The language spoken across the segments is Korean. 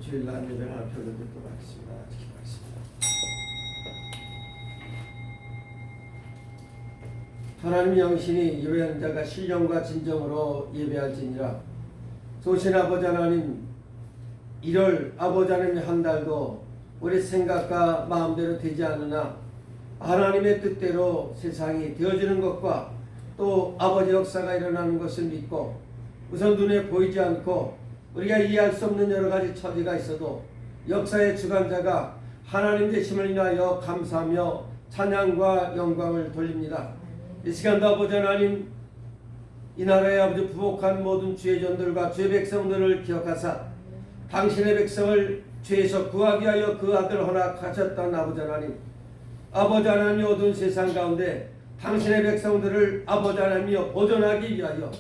주일 날 예배를 하나 별로 듣도록 하겠습니다. 기도하겠습니다. 하나님 영신이 예배하는 자가 신령과 진정으로 예배할지니라. 소신 아버지 하나님, 1월 아버지 하나님의 한 달도 우리 생각과 마음대로 되지 않으나 하나님의 뜻대로 세상이 되어지는 것과 또 아버지 역사가 일어나는 것을 믿고 우선 눈에 보이지 않고 우리가 이해할 수 없는 여러 가지 처지가 있어도 역사의 주관자가 하나님 되심을 인하여 감사하며 찬양과 영광을 돌립니다. 이 시간도 아버지 하나님, 이 나라의 아버지 부복한 모든 주의 전들과 주의 백성들을 기억하사 당신의 백성을 죄에서 구하기 위하여 그 아들 허락하셨던 아버지 하나님, 아버지 하나님 어두운 세상 가운데 당신의 백성들을 아버지 하나님이여 보존하기 위하여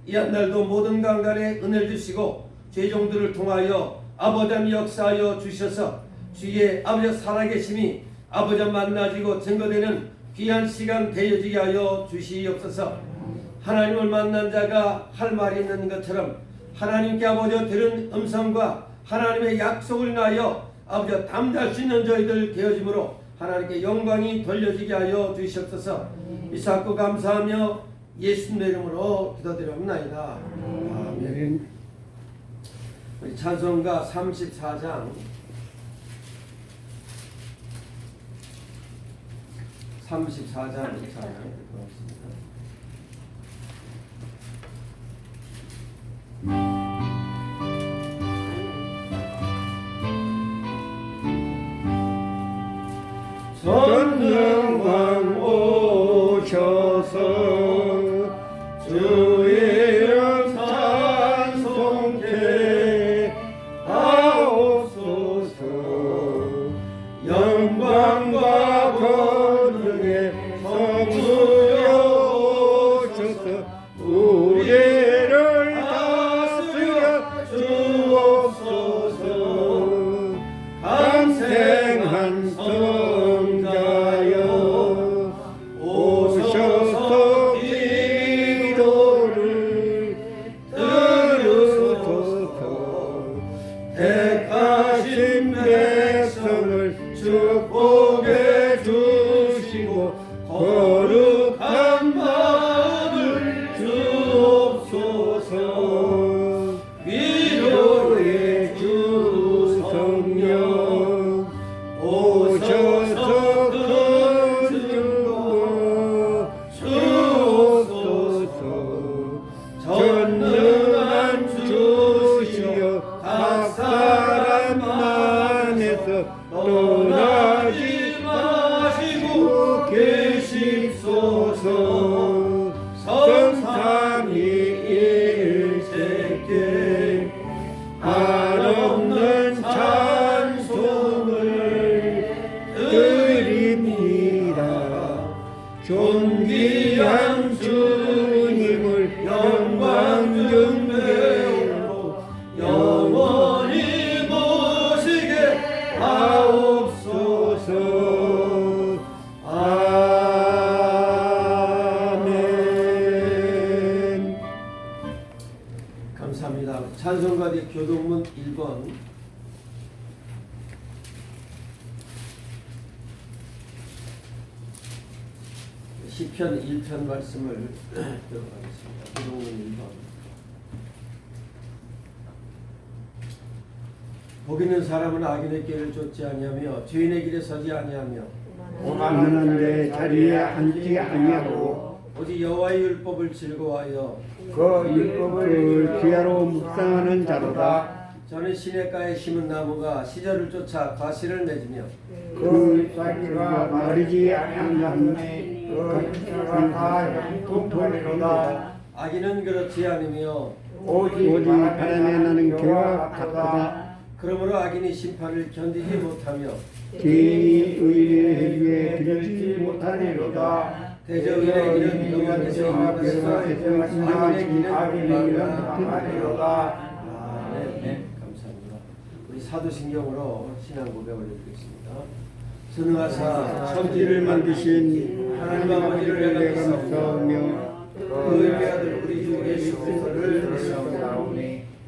이 한 달도 모든 강간에 은혜를 주시고 죄종들을 통하여 아버지 하나님 역사하여 주셔서 주의 아버지 살아계심이 아버지 만나지고 증거되는 귀한 시간 되어지게 하여 주시옵소서. 하나님을 만난 자가 할 말이 있는 것처럼 하나님께 아버지 들은 음성과 하나님의 약속을 인하여 아버지 담대할 수 있는 저희들 되어짐으로 하나님께 영광이 돌려지게 하여 주시옵소서. 이사고 감사하며 예수님의 이름으로 기도드립니다. 아멘. 우리 찬송가 34장 34장 찬양 듣고 있습니다. 전능왕 오셔서 주의 이름 찬송케 하옵소서. 영광과 권능의 성부여 오셔서 우리를 다스려 주옵소서. 간생한 성자여 오셔서 기도를 들으소서. 택하신 백성을 축복해 주시고 거룩한 마음을 주옵소서. 위로의 주 성령 오셔서 큰 증거 주옵소서. 전능한 주시여 각 사람 안에서 떠나지 마시고 계십소서. 성삼위일체께 한없는 찬송을 드립니다. 존귀한 주님을 영광 중배로 영원히 모시게 하옵소서. 아멘. 감사합니다. 찬송가대 교동문 1번 시편 1편 말씀을 들어가겠습니다. 교동문 1번. 복 있는 사람은 악인의 길을 쫓지 아니하며 죄인의 길에 서지 아니하며 오만하는 데 자리에 앉지 아니하고 오직 여호와의 율법을 즐거워하여 그 율법을 귀하로 묵상하는 자로다. 저는 시냇가에 심은 나무가 시절을 쫓아 과실을 맺으며 그 잎사귀가 마르지 아니하네. 그 잎사귀가 다 통통하리로다. 악인은 그렇지 않으며 오직 바람에 나는 개와 같도다. 그러므로 악인이 심판을 견디지 못하며 죄인이 의인의 해주에 들지 못하리로다. 대저인의 길은 여호와께서 인하시사 악인의 길은 망하리로다. 아멘. 감사합니다. 우리 사도신경으로 신앙 고백을 드리겠습니다. 전능하사 천지를 만드신 하나님 아버지를 내가 내가 믿사오며 그 의의 아들 우리 주 예수 그리스도를 믿사오니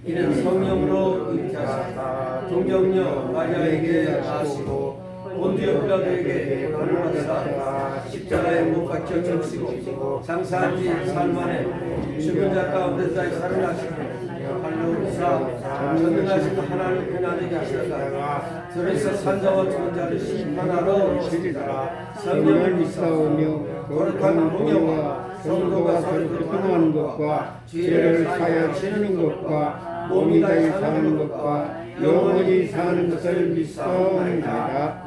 이는 성령으로 잉태하사 성령여 마리아에게 나시고 본디오 빌라도에게 고난을 받으사 십자가에 못 박혀 죽으시고 장사한 지 사흘 만에 죽은 자 가운데서 살아나시고 할렐루야 전능하신 하나님 편안히 계시다가 들에서 산자와 죽은 자를 심판하러 오시리라. 성령을 믿사오며 거룩한 공예와 성도가 서로 교통하는 것과 죄를 사하여 지르는 것과 몸이 다히 사는 것과 영원히 사는 것을 믿사옵나이다.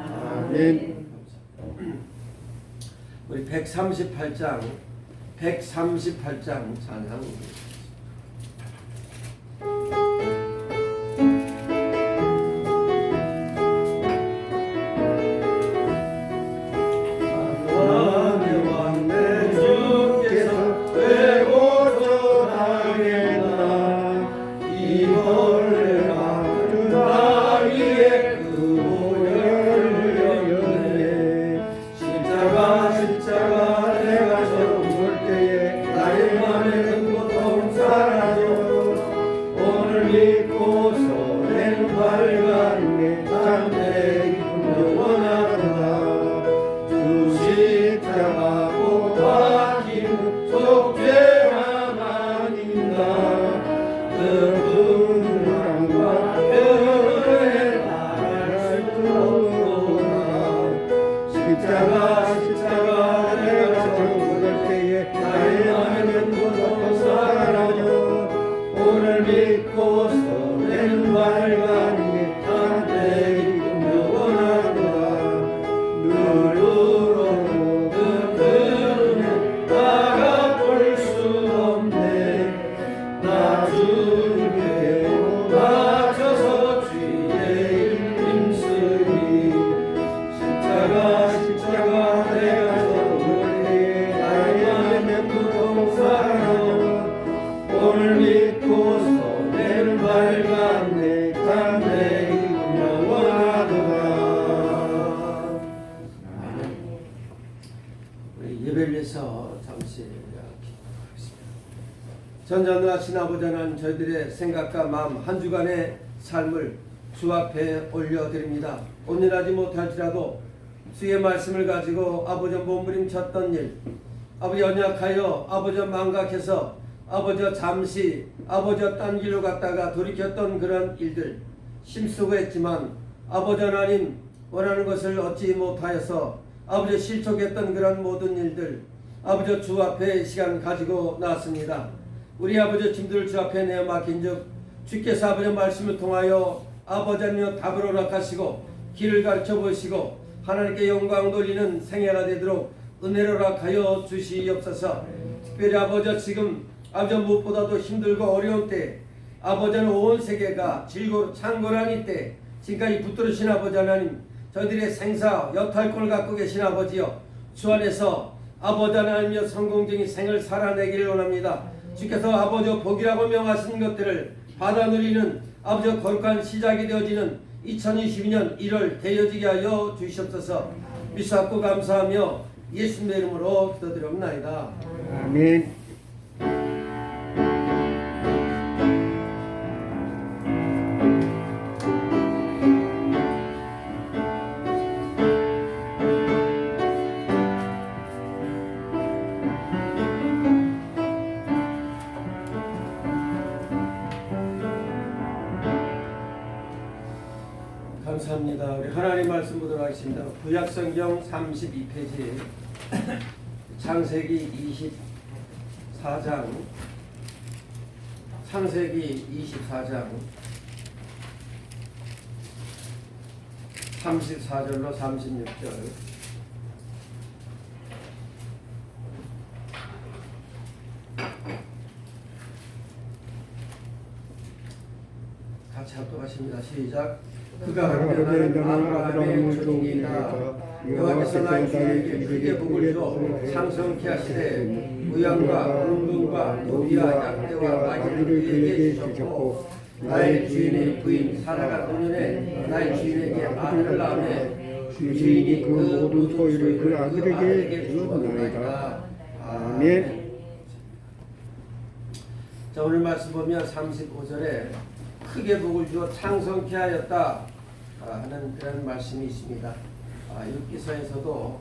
아멘. 우리 138장 찬양. 예배를 잠시 기도하겠습니다. 전전하신 아버지 하나님, 저희들의 생각과 마음 한 주간의 삶을 주 앞에 올려드립니다. 온전하지 못할지라도 주의 말씀을 가지고 아버지 몸부림쳤던 일, 아버지 연약하여 아버지 망각해서 아버지 잠시 아버지 딴 길로 갔다가 돌이켰던 그런 일들 힘쓰고 했지만 아버지 하나님 원하는 것을 얻지 못하여서 아버지 실족했던 그런 모든 일들 아버지 주 앞에 시간 가지고 나왔습니다. 우리 아버지 짐들을 주 앞에 내어 맡긴즉 주께서 아버지 말씀을 통하여 아버지 하나님 답을 허락하시고 길을 가르쳐 보시고 하나님께 영광 돌리는 생애가 되도록 은혜를 허락하여 주시옵소서. 특별히 아버지 지금 아버지 무엇보다도 힘들고 어려운 때 아버지는 온 세계가 즐거운 창고라니 때 지금까지 붙들으신 아버지 하나님, 저희들의 생사 여탈권을 갖고 계신 아버지여, 주 안에서 아버지 하나님여 성공적인 생을 살아내기를 원합니다. 주께서 아버지 복이라고 명하신 것들을 받아 누리는 아버지 거룩한 시작이 되어지는 2022년 1월 되어지게 하여 주시옵소서. 믿사옵고 감사하며 예수님의 이름으로 기도드리옵나이다. 아멘. 감사합니다. 우리 하나님 말씀 보도록 하겠습니다. 구약성경 32페이지 창세기 24장 34절로 36절 같이 합독하십니다. 시작. 그가 그러면 아브라함의 종이나 여호와께서 나의 주에게 크게 복을 줘 상성케 하시되 무양과 은금과 노비와 약대와 마귀를 그에게 주셨고 나의 주인의 부인 사라가 노년에 나의 주인에게 아들을 낳으며 주인이 그 모든 소유를 그 아들에게 주었나이다. 아멘. 자, 오늘 말씀 보면 35절에 크게 복을 주어 창성케 하였다 하는 그런 말씀이 있습니다. 율기서에서도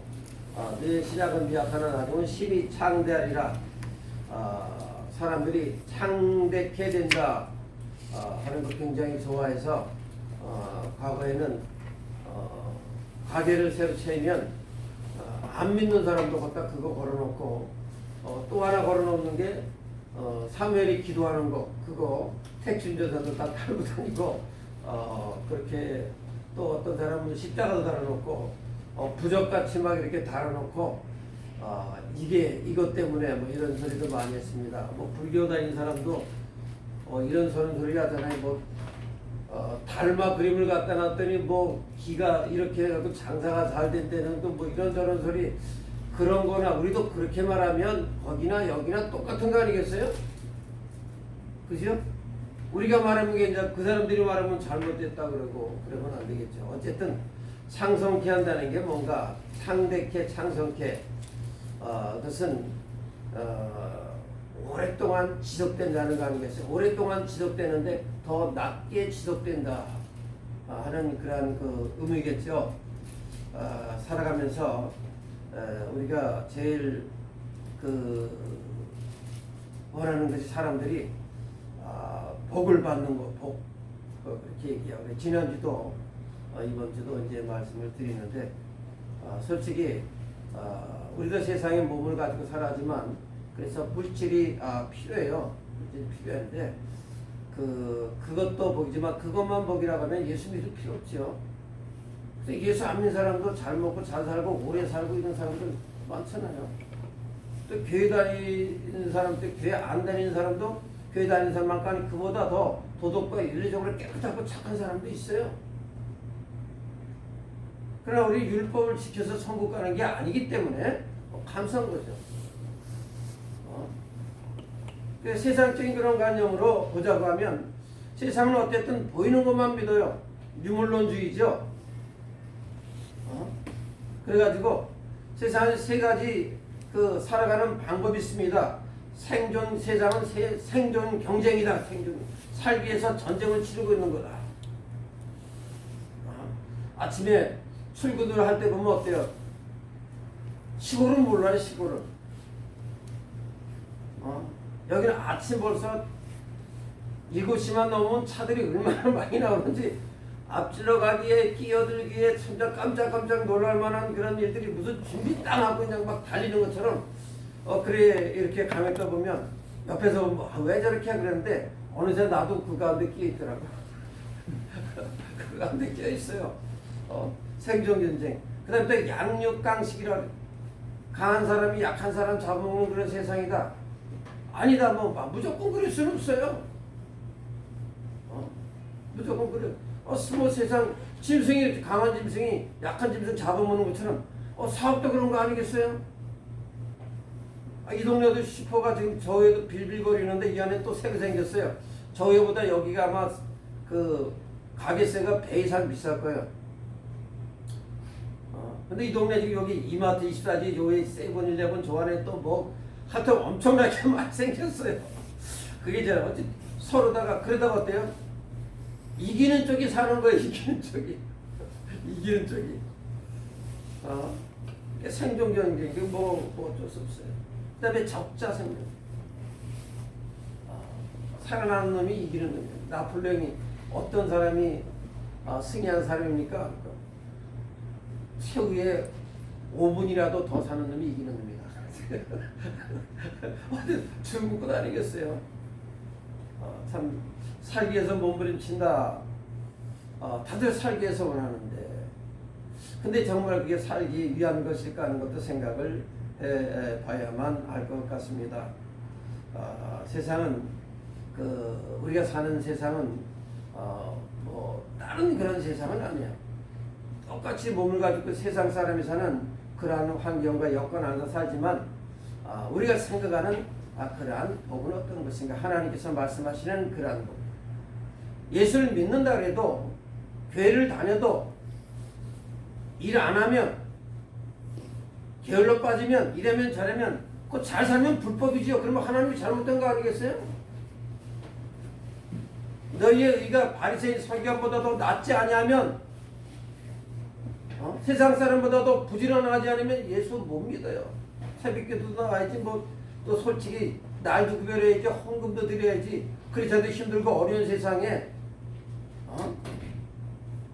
내 시작은 미약하나 나중은 신이 창대하리라, 사람들이 창대케 된다 하는 거 굉장히 좋아해서 과거에는 가게를 새로 차리면 안 믿는 사람도 갖다 그거 걸어놓고 또 하나 걸어놓는 게 사무엘이 기도하는 거, 그거 택준전사도 다 달고 다니고 그렇게 또 어떤 사람은 십자가도 달아놓고 부적같이 막 이렇게 달아놓고 이게 이것 때문에 뭐 이런 소리도 많이 했습니다. 뭐 불교 다니는 사람도 이런 소리 하잖아요. 뭐 달마 그림을 갖다 놨더니 뭐 기가 이렇게 해갖고 장사가 잘 된다는 또 뭐 이런저런 소리, 그런 거나 우리도 그렇게 말하면 거기나 여기나 똑같은 거 아니겠어요? 그죠? 우리가 말하면 게 이제 그 사람들이 말하면 잘못됐다 그러고 그러면 안 되겠죠. 어쨌든 창성케 한다는 게 뭔가 창대케, 창성케, 그것은 오랫동안 지속된다는 거 아니겠어요? 오랫동안 지속되는데 더 낮게 지속된다 하는 그런 그 의미겠죠. 살아가면서 우리가 제일 그 원하는 것이 사람들이 복을 받는 거, 복, 그렇게 얘기하고, 지난주도 이번 주도 이제 말씀을 드리는데 솔직히 우리도 세상에 몸을 가지고 살아지만 그래서 물질이 필요해요. 물질이 필요한데 그것도 복이지만 그것만 복이라고 하면 예수 믿을 필요 없죠. 그래서 예수 안 믿는 사람도 잘 먹고 잘 살고 오래 살고 이런 사람들 많잖아요. 또 교회 다니는 사람도, 교회 안 다니는 사람도 교회 다니는 사람만큼 아니 그보다 더 도덕과 윤리적으로 깨끗하고 착한 사람도 있어요. 그러나 우리 율법을 지켜서 천국 가는 게 아니기 때문에 감사한 거죠. 세상적인 그런 관념으로 보자고 하면 세상은 어쨌든 보이는 것만 믿어요. 유물론주의죠. 그래가지고 세상에 세 가지 그 살아가는 방법이 있습니다. 세상은 생존 경쟁이다. 살기 위해서 전쟁을 치르고 있는 거다. 아침에 출근을 할 때 보면 어때요? 시골은 몰라요. 시골은. 여기는 아침 벌써 7시만 넘으면 차들이 얼마나 많이 나오는지 앞질러 가기에 끼어들기에 진짜 깜짝깜짝 놀랄 만한 그런 일들이 무슨 준비 딱 하고 그냥 막 달리는 것처럼 그래 이렇게 가면 또 보면 옆에서 왜 저렇게 하 그랬는데 어느새 나도 그 가운데 끼어 있더라고. 그 가운데 끼어 있어요. 생존 전쟁. 그다음에 또 양육강식이라, 강한 사람이 약한 사람 잡아먹는 그런 세상이다. 아니다. 뭐 무조건 그럴 수는 없어요. 무조건 그래. 뭐 세상 짐승이, 강한 짐승이 약한 짐승 잡아먹는 것처럼 사업도 그런 거 아니겠어요? 이 동네도 슈퍼가 지금 저에도 빌빌거리는데 이 안에 또 새로 생겼어요. 저희보다 여기가 아마 그 가게세가 배 이상 비쌀 거예요. 근데 이 동네 지금 여기 이마트 24지, 여기 세븐일레븐 저 안에 또 뭐 하여튼 엄청나게 많이 생겼어요. 그게 이제 어찌 서로다가 그러다가 어때요? 이기는 쪽이 사는 거예요. 이기는 쪽이. 이기는 쪽이. 생존 경쟁, 뭐 어쩔 수 없어요. 그 다음에 적자 생존. 살아나는 놈이 이기는 놈이에요. 나폴레옹이 어떤 사람이 승리한 사람입니까? 최후에 5분이라도 더 사는 놈이 이기는 놈이다. 어디 중국 것 아니겠어요? 참 살기 위해서 몸부림친다. 다들 살기 위해서 원하는데 근데 정말 그게 살기 위한 것일까 하는 것도 생각을 해봐야만 알 것 같습니다. 세상은 우리가 사는 세상은 뭐 다른 그런 세상은 아니야. 똑같이 몸을 가지고 세상 사람이 사는 그러한 환경과 여건 안에서 살지만 우리가 생각하는 그러한 복은 어떤 것인가, 하나님께서 말씀하시는 그러한 복. 예수를 믿는다 그래도 교회를 다녀도 일 안 하면 게을러 빠지면 이래면 저래면 그 잘 살면 불법이지요. 그러면 하나님이 잘못된 거 아니겠어요? 너희의 의가 바리새인 서기관보다도 낫지 아니하면 세상 사람보다도 부지런하지 않으면 예수 못 믿어요. 새벽기도 나와야지 또 솔직히 날도 구별해야지 헌금도 드려야지. 그렇지 않아도 힘들고 어려운 세상에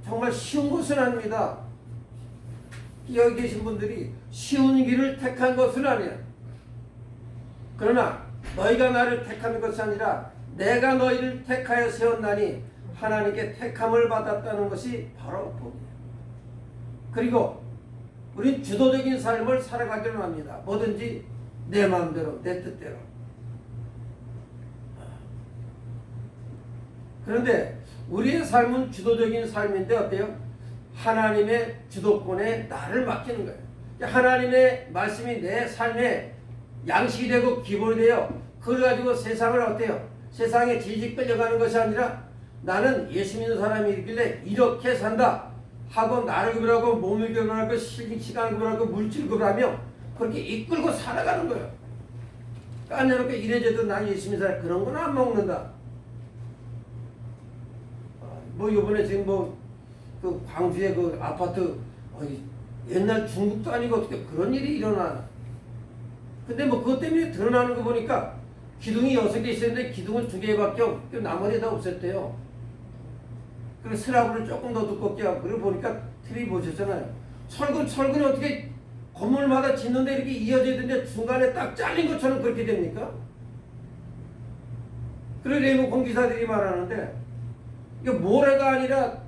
정말 쉬운 것은 아닙니다. 여기 계신 분들이 쉬운 길을 택한 것은 아니야. 그러나 너희가 나를 택한 것이 아니라 내가 너희를 택하여 세웠나니 하나님께 택함을 받았다는 것이 바로 복이에요. 그리고 우린 주도적인 삶을 살아가기로 합니다. 뭐든지 내 마음대로 내 뜻대로. 그런데 우리의 삶은 주도적인 삶인데 어때요? 하나님의 주도권에 나를 맡기는 거예요. 하나님의 말씀이 내 삶에 양식이 되고 기본이 되어 그걸 가지고 세상을 어때요? 세상에 질질 끌려가는 것이 아니라 나는 예수 믿는 사람이 있길래 이렇게 산다 하고 나를 구별하고 몸을 구별하고 시간을 구별하고 물질을 구별하며 그렇게 이끌고 살아가는 거예요. 까내놓고 이래저래 난 예수 믿는 사람 그런 건 안 먹는다. 요번에 지금 그 광주의 그 아파트 옛날 중국도 아니고 어떻게 그런 일이 일어나. 근데 그것 때문에 드러나는 거 보니까 기둥이 6개 있었는데 기둥은 2개밖에 없고 나머지 다 없었대요. 그래서 슬라브를 조금 더 두껍게 하고 그러고 보니까 틀이 보셨잖아요. 철근이 어떻게 건물마다 짓는데 이렇게 이어져 있는데 중간에 딱 잘린 것처럼 그렇게 됩니까? 그래 레모 공기사들이 말하는데 이게 모래가 아니라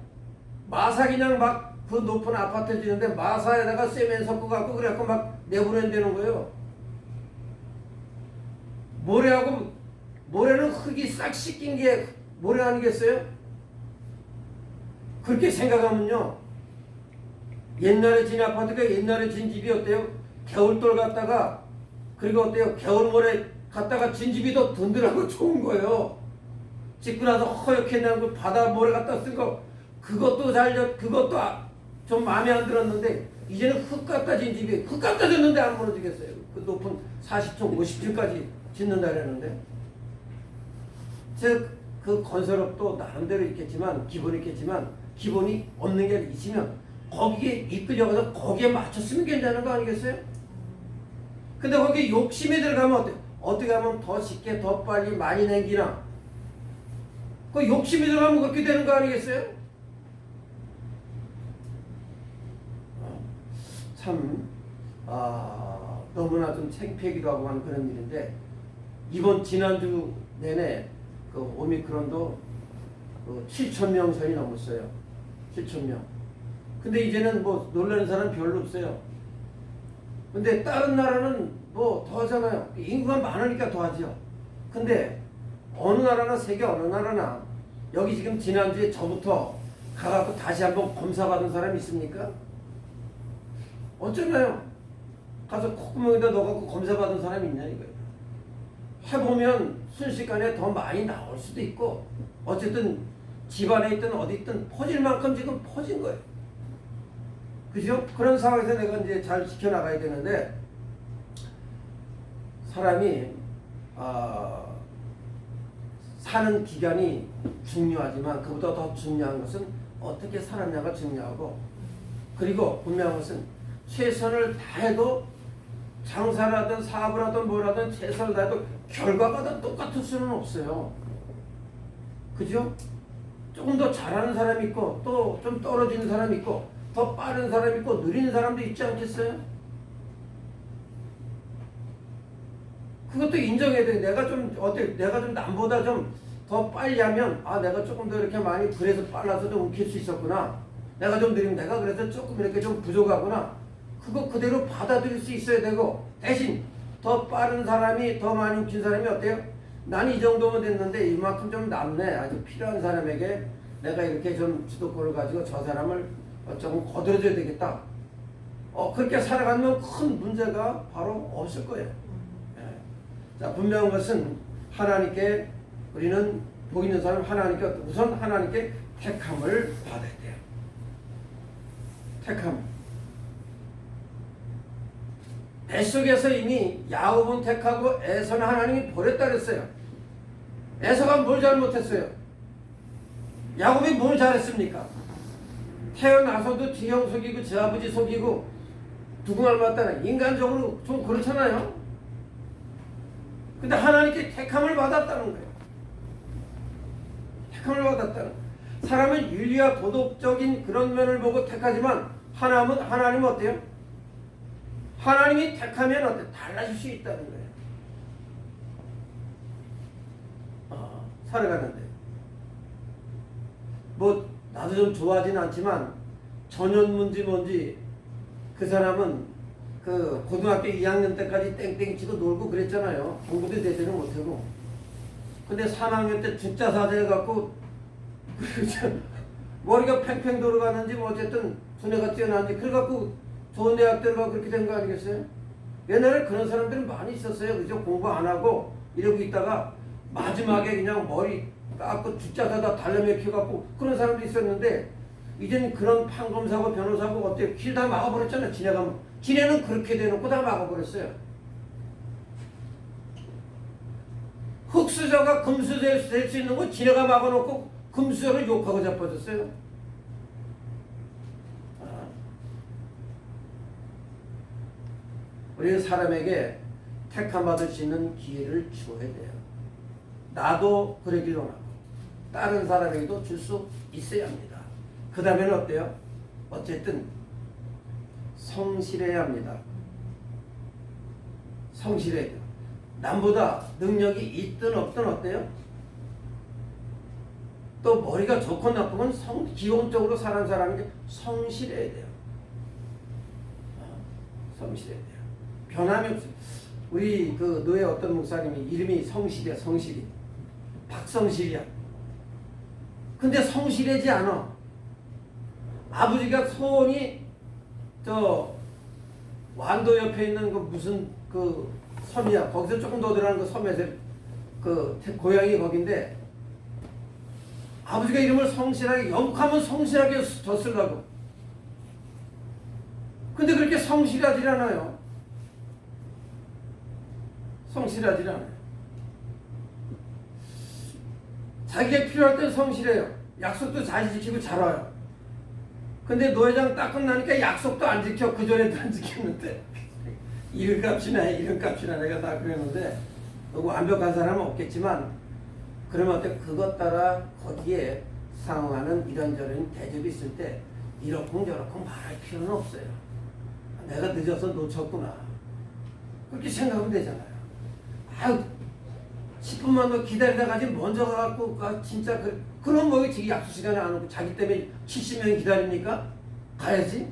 마사 그냥 막 그 높은 아파트 짓는데 마사에다가 세멘 섞어 갖고 그래갖고 막 내보낸다는 거예요. 모래는 흙이 싹 씻긴 게 모래 아니겠어요? 그렇게 생각하면요. 옛날에 진 아파트가 옛날에 진 집이 어때요? 겨울돌 갖다가 그리고 어때요? 겨울모래 갖다가 진 집이 더 든든하고 좋은 거예요. 짓고 나서 허옇게 나고 바다 모래 갖다 쓴 거 그것도 좀 마음에 안 들었는데 이제는 흙 갖다 진 집이 흙 갖다 졌는데 안 무너지겠어요. 그 높은 40층 50층까지 짓는다 그랬는데 그 건설업도 나름대로 있겠지만 기본이 없는 게 있으면 거기에 이끌려가서 거기에 맞췄으면 괜찮은 거 아니겠어요? 근데 거기에 욕심이 들어가면 어떻게 하면 더 쉽게 더 빨리 많이 남기나 그 욕심이 들어가면 그렇게 되는 거 아니겠어요? 참 너무나 좀 창피하기도 하고 하는 그런 일인데 지난주 내내 그 오미크론도 7,000명 선이 넘었어요. 7,000명. 근데 이제는 놀라는 사람 별로 없어요. 근데 다른 나라는 더 하잖아요. 인구가 많으니까 더 하죠. 근데 어느 나라나 세계 어느 나라나 여기 지금 지난주에 저부터 가갖고 다시 한번 검사받은 사람 있습니까? 어쩌나요? 가서 콧구멍에다 넣어갖고 검사받은 사람이 있냐 이거예요. 해보면 순식간에 더 많이 나올 수도 있고 어쨌든 집안에 있든 어디 있든 퍼질 만큼 지금 퍼진 거예요. 그죠? 그런 상황에서 내가 이제 잘 지켜나가야 되는데 사람이 사는 기간이 중요하지만 그보다 더 중요한 것은 어떻게 살았냐가 중요하고 그리고 분명한 것은 최선을 다해도 장사를 하든 사업을 하든 뭘 하든 최선을 다해도 결과가 다 똑같을 수는 없어요. 그죠? 조금 더 잘하는 사람이 있고 또 좀 떨어지는 사람이 있고 더 빠른 사람이 있고 느린 사람도 있지 않겠어요? 그것도 인정해야 돼. 내가 좀 남보다 좀 더 빨리 하면 내가 조금 더 이렇게 많이 불에서 빨라서 좀 움킬 수 있었구나. 내가 좀 느리면 내가 그래서 조금 이렇게 좀 부족하구나. 그거 그대로 받아들일 수 있어야 되고 대신 더 빠른 사람이 더 많이 움킨 사람이 어때요? 난 이 정도면 됐는데 이만큼 좀 남네. 아주 필요한 사람에게 내가 이렇게 좀 주도권을 가지고 저 사람을 조금 거들어줘야 되겠다. 그렇게 살아가면 큰 문제가 바로 없을 거예요. 자, 분명한 것은 하나님께 우리는 복 있는 사람 하나님께 우선 하나님께 택함을 받아야 돼요. 택함. 뱃속에서 이미 야곱은 택하고 에서는 하나님이 버렸다 그랬어요. 에서가 뭘 잘못했어요? 야곱이 뭘 잘했습니까? 태어나서도 지형 속이고 저 아버지 속이고 누구말 맞다는 인간적으로 좀 그렇잖아요. 근데 하나님께 택함을 받았다는 거예요. 택함을 받았다는 거예요. 사람은 윤리와 도덕적인 그런 면을 보고 택하지만 하나님은 어때요? 하나님이 택하면 어때? 달라질 수 있다는 거예요. 살아가는데 뭐 나도 좀 좋아하진 않지만 전현문지 뭔지 그 사람은 그 고등학교 2학년 때까지 땡땡 치고 놀고 그랬잖아요. 공부도 제대로 못하고. 근데 3학년 때 죽자 사죄해갖고 머리가 팽팽 돌아가는지 뭐 어쨌든 두뇌가 뛰어나는지 그래갖고 좋은 대학 들어가고 그렇게 된 거 아니겠어요? 옛날에 그런 사람들은 많이 있었어요. 그죠? 공부 안 하고 이러고 있다가 마지막에 그냥 머리 깎고 죽자사다 달려맥혀갖고 그런 사람도 있었는데 이젠 그런 판검사고 변호사고 어때요? 길 다 막아버렸잖아요. 지네는 그렇게 대놓고 다 막아버렸어요. 흑수저가 금수저 될 수 있는 거 지네가 막아놓고 금수저를 욕하고 자빠졌어요. 우리는 사람에게 택함 받을 수 있는 기회를 주어야 돼요. 나도 그러길 원하고 다른 사람에게도 줄 수 있어야 합니다. 그 다음에는 어때요? 어쨌든 성실해야 합니다. 성실해야 돼요. 남보다 능력이 있든 없든 어때요? 또 머리가 좋건 나쁘건 기본적으로 사람이 성실해야 돼요. 성실해야 돼요. 변함이 없어요. 우리 그 노예 어떤 목사님이 이름이 성실이야. 성실이 박성실이야. 근데 성실하지 않아. 아버지가 소원이 저 완도 옆에 있는 그 무슨 그 섬이야. 거기서 조금 더 들어가는 그 섬에서 그 고향이 거긴데 아버지가 이름을 성실하게 영국하면 성실하게 줬으려고. 근데 그렇게 성실하지 않아요. 성실하지 않아요. 자기가 필요할 땐 성실해요. 약속도 잘 지키고 잘 와요. 근데 노회장 딱 끝나니까 약속도 안 지켜. 그전에도 안 지켰는데 이름값이나 내가 다 그랬는데 완벽한 사람은 없겠지만 그러면 어때? 그것 따라 거기에 상응하는 이런저런 대접이 있을 때 이러쿵저러쿵 말할 필요는 없어요. 내가 늦어서 놓쳤구나. 그렇게 생각하면 되잖아요. 아유 10분만 더 기다리다 가지 먼저 가갖고 진짜 그럼 뭐 지금 약속 시간에 안 오고 자기 때문에 70명이 기다립니까? 가야지.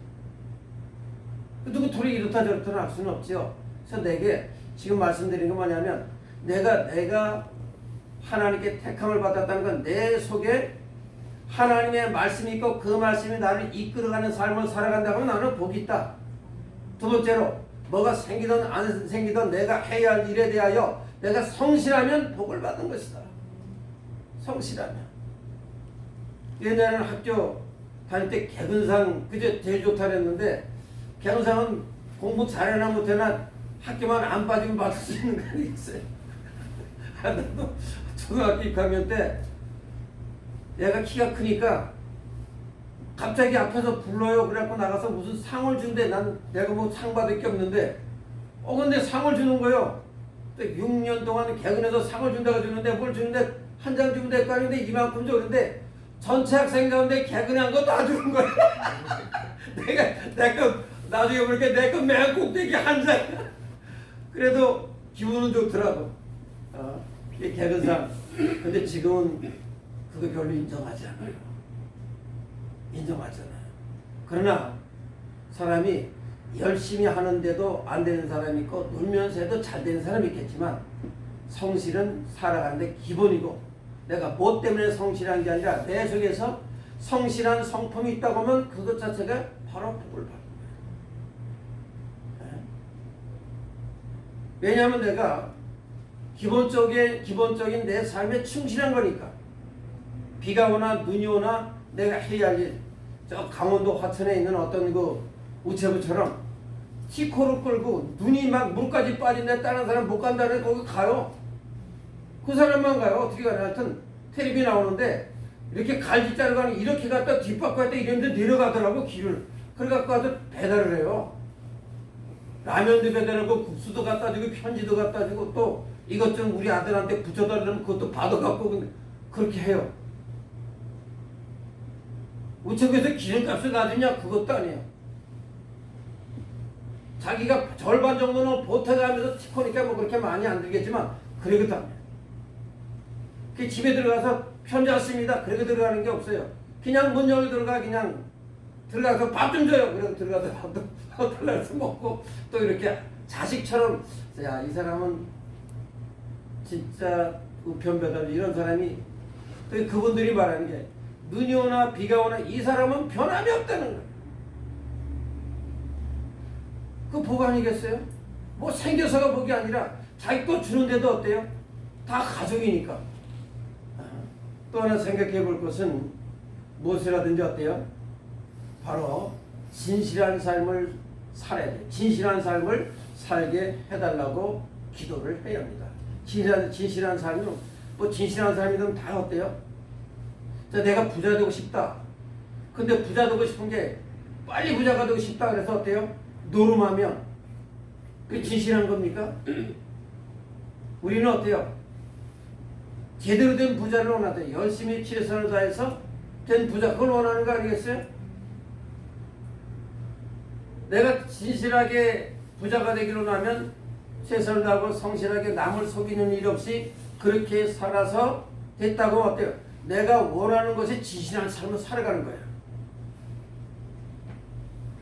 누구 둘이 이렇다 저렇다 할 수는 없죠. 그래서 내게 지금 말씀드린 건 뭐냐면 내가 하나님께 택함을 받았다는 건 내 속에 하나님의 말씀이 있고 그 말씀이 나를 이끌어가는 삶을 살아간다고 하면 나는 복이 있다. 두 번째로 뭐가 생기든 안 생기든 내가 해야 할 일에 대하여 내가 성실하면 복을 받는 것이다. 성실하면. 옛날에는 학교 다닐 때 개근상 그저 제일 좋다 그랬는데 개근상은 공부 잘해나 못해나 학교만 안 빠지면 받을 수 있는 게 있어요. 나도 초등학교 6학년 때 얘가 키가 크니까 갑자기 앞에서 불러요. 그래갖고 나가서 무슨 상을 준대. 내가 뭐 상 받을 게 없는데 근데 상을 주는 거요. 6년 동안 개근해서 상을 준다고 주는데 뭘 주는데 한 장 주면 될 거 아닌데 이만큼 줘. 그런데 전체 학생 가운데 개근한 거 다 주는 거야. 내거 나중에 보니까 내 거 맨 꼭대기 한 장. 그래도 기분은 좋더라고. 이게 개근상. 근데 지금은 그거 별로 인정하지 않아요. 인정하잖아요. 그러나 사람이 열심히 하는데도 안 되는 사람이 있고 놀면서 해도 잘 되는 사람이 있겠지만 성실은 살아가는데 기본이고 내가 뭐 때문에 성실한 게 아니라 내 속에서 성실한 성품이 있다고 하면 그것 자체가 바로 복을 받는 거예요. 왜냐하면 내가 기본적인 내 삶에 충실한 거니까. 비가 오나 눈이 오나 내가 해야 할 일. 저 강원도 화천에 있는 어떤 그 우체부처럼 티코를 끌고 눈이 막 물까지 빠진데 다른 사람 못 간다는데 거기 가요. 그 사람만 가요. 어떻게 가냐. 하여튼 텔레비 나오는데 이렇게 갈지 자르고 하는 이렇게 갔다 뒷바퀴 갔다 이런데 내려가더라고 길을. 그래갖고 와서 배달을 해요. 라면도 배달하고 국수도 갖다 주고 편지도 갖다 주고 또 이것 좀 우리 아들한테 붙여달라면 그것도 받아갖고 그렇게 해요. 우체국에서 기름값을 놔주냐? 그것도 아니에요. 자기가 절반 정도는 보태가면서 티코니까 뭐 그렇게 많이 안 들겠지만 그러고도 안 해요. 그 집에 들어가서 편지 왔습니다. 그렇게 들어가는 게 없어요. 그냥 문 열고 그냥 들어가서 밥 좀 줘요. 그래서 들어가서 밥도 달라서 먹고 또 이렇게 자식처럼 야, 이 사람은 진짜 우편배달 이런 사람이 또 그분들이 말하는 게 눈이 오나 비가 오나 이 사람은 변함이 없다는 거예요. 그 복 아니겠어요? 뭐 생겨서가 복이 아니라 자기 거 주는데도 어때요? 다 가족이니까. 또 하나 생각해 볼 것은 무엇이라든지 어때요? 바로 진실한 삶을 살아야 돼요. 진실한 삶을 살게 해달라고 기도를 해야 합니다. 진실한 삶은 뭐 진실한 삶이든 다 어때요? 자, 내가 부자 되고 싶다. 근데 부자 되고 싶은 게 빨리 부자가 되고 싶다 그래서 어때요? 노름하면 그게 진실한 겁니까? 우리는 어때요? 제대로 된 부자를 원하대. 열심히 최선을 다해서 된 부자 그걸 원하는 거 아니겠어요? 내가 진실하게 부자가 되기로 하면 최선을 다하고 성실하게 남을 속이는 일 없이 그렇게 살아서 됐다고 어때요? 내가 원하는 것이 진실한 삶을 살아가는 거예요.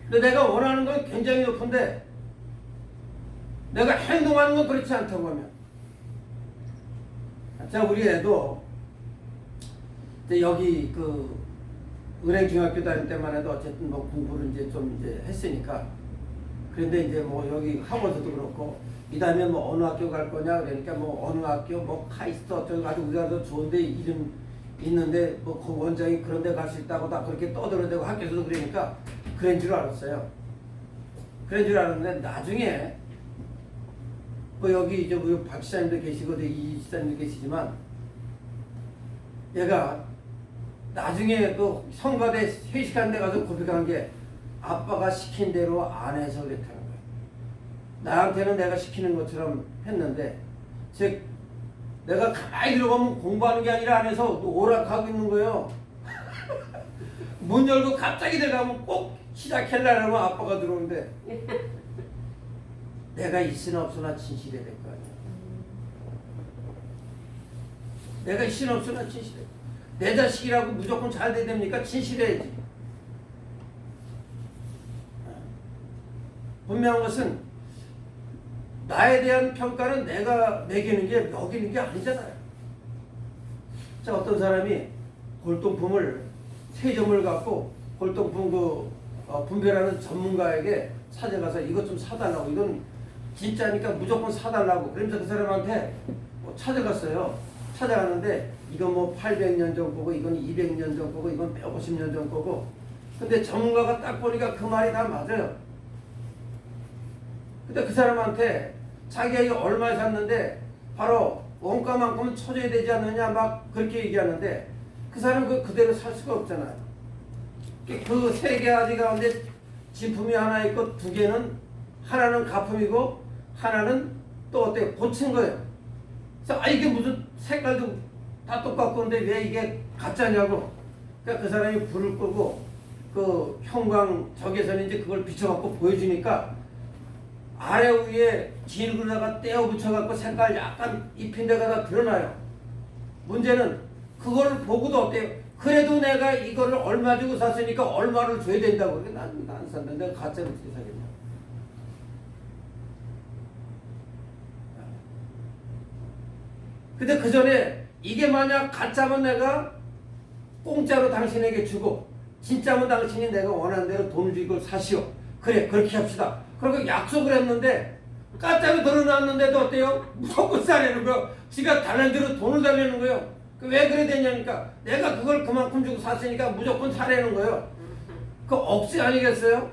근데 내가 원하는 건 굉장히 높은데 내가 행동하는 건 그렇지 않다고 하면 자, 우리 애도 여기 그 은행 중학교 다닐 때만 해도 어쨌든 뭐 공부를 이제 좀 이제 했으니까 그런데 이제 뭐 여기 학원에서도 그렇고 이 다음에 뭐 어느 학교 갈 거냐 그러니까 뭐 어느 학교 뭐 카이스트 어쩌고 아주 우리가 더 좋은데 이름 있는데 뭐 그 원장이 그런 데 갈 수 있다고 다 그렇게 떠들어대고 학교에서도 그러니까 그런 줄 알았어요. 그런 줄 알았는데 나중에 뭐 여기 이제 우리 박 시장님도 계시고 이 시장님도 계시지만 얘가 나중에 그 성가대 회식하는 데 가서 고백한 게 아빠가 시킨 대로 안 해서 그랬다는 거예요. 나한테는 내가 시키는 것처럼 했는데 즉 내가 가만히 들어보면 공부하는 게 아니라 안에서 오락하고 있는 거예요. 문 열고 갑자기 들어가면 꼭 시작하려면 아빠가 들어오는데 내가 있으나 없으나 진실해야 될 거 아니야. 내가 있으나 없으나 진실해. 내 자식이라고 무조건 잘 돼야 됩니까? 진실해야지. 분명한 것은 나에 대한 평가는 내가 매기는 게 먹이는 게 아니잖아요. 자, 어떤 사람이 골동품을 3점을 갖고 골동품 분별하는 전문가에게 찾아가서 이것 좀 사달라고 이건 진짜니까 무조건 사달라고 그러면서 그 사람한테 찾아갔어요. 찾아갔는데 이건 뭐 800년 전 거고 이건 200년 전 거고 이건 150년 전 거고 근데 전문가가 딱 보니까 그 말이 다 맞아요. 근데 그 사람한테 자기가 이거 얼마에 샀는데 바로 원가만큼은 쳐줘야 되지 않느냐 막 그렇게 얘기하는데 그 사람은 그대로 살 수가 없잖아요. 그 3가지 가운데 진품이 하나 있고 2개는 하나는 가품이고 하나는 또 어때요? 고친 거예요. 그래서 이게 무슨 색깔도 다 똑같고 근데 왜 이게 가짜냐고. 그러니까 그 사람이 불을 끄고 그 형광 적외선에 이제 그걸 비춰갖고 보여주니까 아래 위에 질그다가 떼어 붙여갖고 색깔 약간 입힌 데가 다 드러나요. 문제는 그걸 보고도 어때요? 그래도 내가 이거를 얼마 주고 샀으니까 얼마를 줘야 된다고. 난 샀는데 내가 가짜로 어떻게 사겠냐. 근데 그 전에 이게 만약 가짜면 내가 공짜로 당신에게 주고 진짜면 당신이 내가 원하는 대로 돈을 주고 이걸 사시오. 그래 그렇게 합시다. 그리고 약속을 했는데 가짜로 드러났는데도 어때요? 무조건 싸내는 거예요. 지가 달라는 대로 돈을 달라는 거예요. 왜 그래 되냐니까 내가 그걸 그만큼 주고 샀으니까 무조건 사라는 거예요. 그 억지 아니겠어요?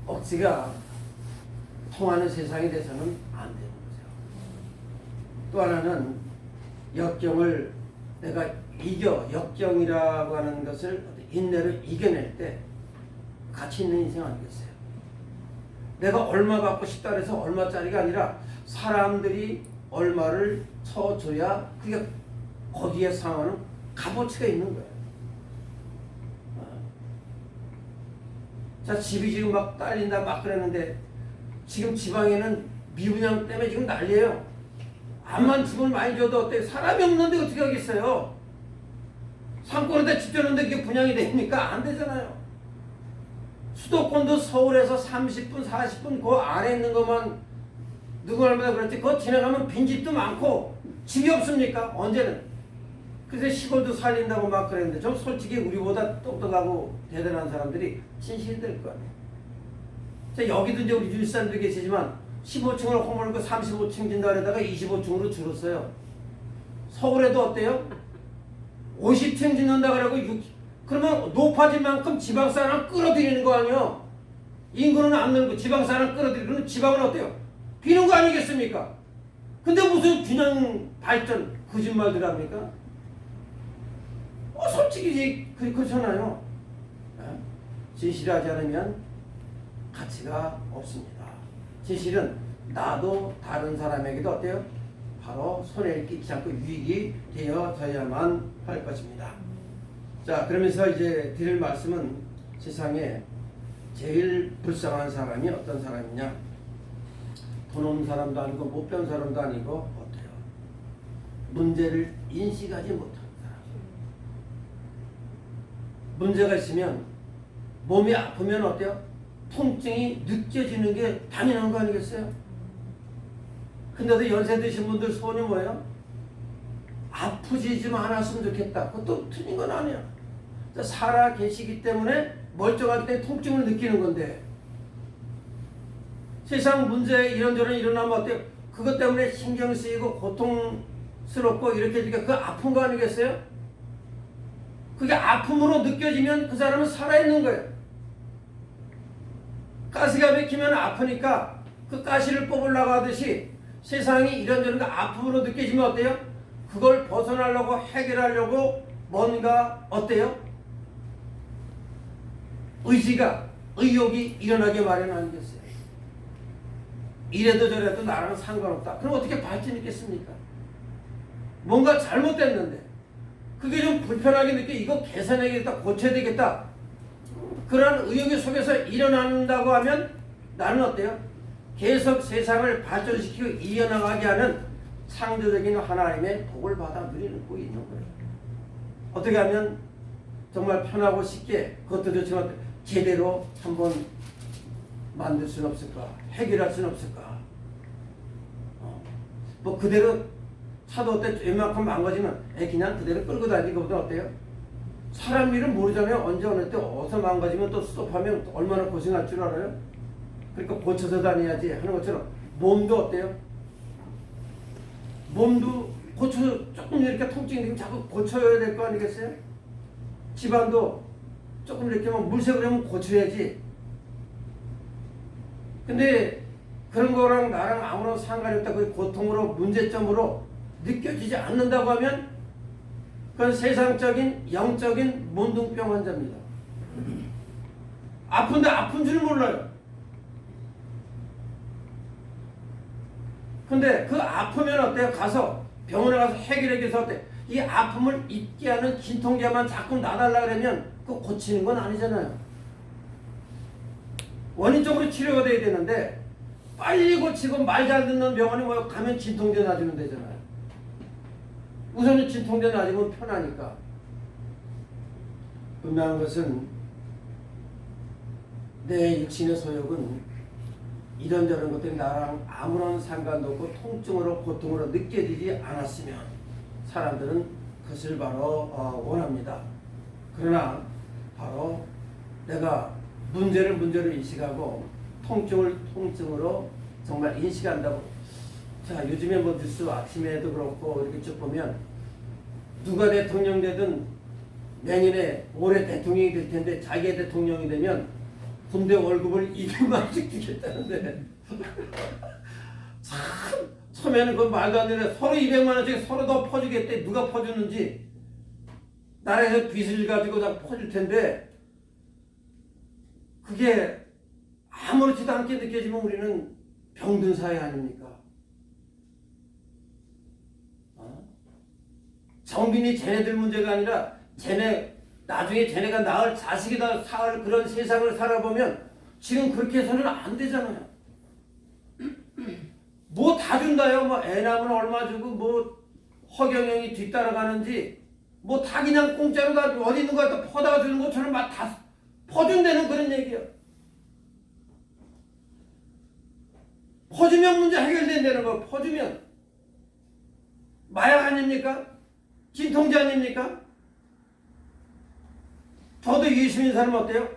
억지가 통하는 세상이 돼서는 안 되는 거죠. 또 하나는 역경을 내가 역경이라고 하는 것을 인내로 이겨낼 때 가치 있는 인생 아니겠어요? 내가 얼마 받고 싶다 그래서 얼마짜리가 아니라 사람들이 얼마를 쳐줘야 그게 거기에 상하는 값어치가 있는 거예요. 자, 집이 지금 막 딸린다 막 그랬는데 지금 지방에는 미분양 때문에 지금 난리예요. 암만 집을 많이 줘도 어때? 사람이 없는데 어떻게 하겠어요? 상권에다 집 줬는데 그게 분양이 됩니까? 안 되잖아요. 수도권도 서울에서 30분, 40분 그 안에 있는 것만 누구 얼마나 그렇지. 그거 지나가면 빈집도 많고 집이 없습니까? 언제는. 그래서 시골도 살린다고 막 그랬는데 좀 솔직히 우리보다 똑똑하고 대단한 사람들이 진실이 될 거 아니에요. 자, 여기도 이제 우리 주위 사람도 계시지만 15층을 허물고 35층 진다 그러다가 25층으로 줄었어요. 서울에도 어때요? 50층 짓는다 그러고 그러면 높아진 만큼 지방사람 끌어들이는 거 아니에요? 인구는 안 늘고 지방사람 끌어들이고 그러면 지방은 어때요? 비는 거 아니겠습니까? 근데 무슨 균형 발전 거짓말들 합니까? 솔직히 그렇잖아요. 진실하지 않으면 가치가 없습니다. 진실은 나도 다른 사람에게도 어때요? 바로 손해를 끼치지 않고 유익이 되어져야만 할 것입니다. 자, 그러면서 이제 드릴 말씀은 세상에 제일 불쌍한 사람이 어떤 사람이냐? 돈 없는 사람도 아니고 못 배운 사람도 아니고 어때요? 문제를 인식하지 못하는 사람. 문제가 있으면 몸이 아프면 어때요? 통증이 느껴지는 게 당연한 거 아니겠어요? 근데도 연세 드신 분들 소원이 뭐예요? 아프지 좀 않았으면 좋겠다. 그것도 틀린 건 아니야. 살아 계시기 때문에 멀쩡하기 때문에 통증을 느끼는 건데 세상 문제 이런저런 일어나면 어때요? 그것 때문에 신경 쓰이고 고통스럽고 이렇게 되니까 그 아픈 거 아니겠어요? 그게 아픔으로 느껴지면 그 사람은 살아있는 거예요. 가시가 막히면 아프니까 그 가시를 뽑으려고 하듯이 세상이 이런저런 아픔으로 느껴지면 어때요? 그걸 벗어나려고 해결하려고 뭔가 어때요? 의욕이 일어나게 마련 아니겠어요? 이래도 저래도 나랑 상관없다. 그럼 어떻게 발전이 있겠습니까? 뭔가 잘못됐는데 그게 좀 불편하게 느껴 이거 개선해야겠다, 고쳐야 되겠다. 그런 의욕의 속에서 일어난다고 하면 나는 어때요? 계속 세상을 발전시키고 이어나가게 하는 창조적인 하나님의 복을 받아 누리고 있는 거예요. 어떻게 하면 정말 편하고 쉽게 그것도 좋지만 제대로 한번 만들 수는 없을까? 해결할 수는 없을까? 뭐 그대로 차도 어때? 웬만큼 망가지면 그냥 그대로 끌고 다니는 것보다 어때요? 사람 일은 모르잖아요. 언제 어느 때 어디서 망가지면 또 스톱하면 얼마나 고생할 줄 알아요? 그러니까 고쳐서 다녀야지 하는 것처럼 몸도 어때요? 몸도 조금 이렇게 통증이 되면 자꾸 고쳐야 될 거 아니겠어요? 집안도 조금 이렇게 물색을 하면 고쳐야지. 근데 그런 거랑 나랑 아무런 상관이 없다. 그 고통으로 문제점으로 느껴지지 않는다고 하면 그건 세상적인 영적인 문둥병 환자입니다. 아픈데 아픈 줄 몰라요. 근데 그 아프면 어때요? 가서 병원에 가서 해결하기 위해서 어때? 이 아픔을 잊게 하는 진통제만 자꾸 놔달라 그러면 그거 고치는 건 아니잖아요. 원인적으로 치료가 돼야 되는데 빨리 고치고 말 잘 듣는 병원에 뭐 가면 진통제 놔주면 되잖아요. 우선은 진통제 놔주면 편하니까. 분명한 것은 내 육신의 소욕은 이런저런 것들이 나랑 아무런 상관도 없고 통증으로 고통으로 느껴지지 않았으면 사람들은 그것을 바로 원합니다. 그러나 바로 내가 문제를 문제로 인식하고 통증을 통증으로 정말 인식한다고. 자, 요즘에 뭐 뉴스 아침에도 그렇고 이렇게 쭉 보면 누가 대통령 되든 내년에 올해 대통령이 될 텐데 자기가 대통령이 되면 군대 월급을 200만 원씩 주겠다는데 참 처음에는 그 말도 안 되는데 서로 200만 원씩 서로 더 퍼주겠대. 누가 퍼주는지 나라에서 빚을 가지고 다 퍼질 텐데 그게 아무렇지도 않게 느껴지면 우리는 병든 사회 아닙니까? 정빈이 쟤네들 문제가 아니라 나중에 쟤네가 낳을 자식이다 살 그런 세상을 살아보면 지금 그렇게 해서는 안 되잖아요. 뭐 다 준다요. 뭐 애 낳으면 얼마 주고 뭐 허경영이 뒤따라가는지 뭐 다 그냥 공짜로 다 어디 있는 거 갖다 퍼다가 주는 것처럼 막 다 퍼준다는 그런 얘기야. 퍼주면 문제 해결된다는 거. 퍼주면 마약 아닙니까? 진통제 아닙니까? 저도 예수님 사람 어때요?